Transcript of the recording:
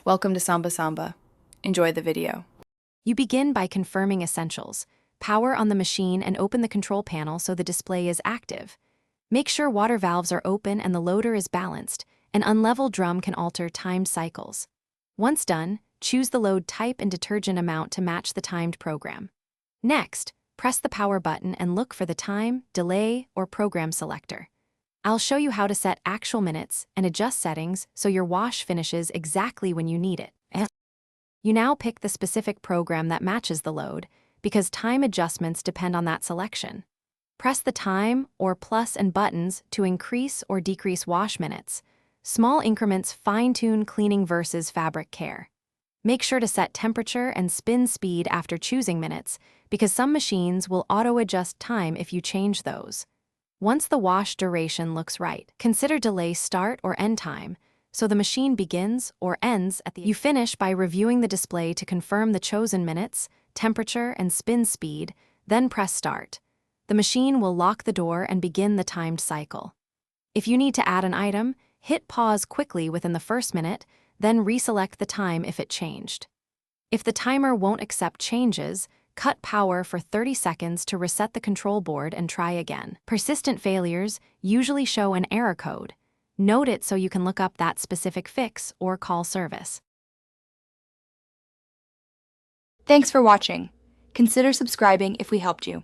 Welcome to Samba Samba. Enjoy the video. You begin by confirming essentials. Power on the machine and open the control panel so the display is active. Make sure water valves are open and the loader is balanced. An unlevel drum can alter timed cycles. Once done, choose the load type and detergent amount to match the timed program. Next, press the power button and look for the time, delay, or program selector. I'll show you how to set actual minutes and adjust settings so your wash finishes exactly when you need it. You now pick the specific program that matches the load, because time adjustments depend on that selection. Press the time or plus and buttons to increase or decrease wash minutes. Small increments fine-tune cleaning versus fabric care. Make sure to set temperature and spin speed after choosing minutes, because some machines will auto-adjust time if you change those. Once the wash duration looks right, consider delay start or end time, so the machine begins or ends at the end. You finish by reviewing the display to confirm the chosen minutes, temperature, and spin speed, then press start. The machine will lock the door and begin the timed cycle. If you need to add an item, hit pause quickly within the first minute, then reselect the time if it changed. If the timer won't accept changes, cut power for 30 seconds to reset the control board and try again. Persistent failures usually show an error code. Note it so you can look up that specific fix or call service. Thanks for watching. Consider subscribing if we helped you.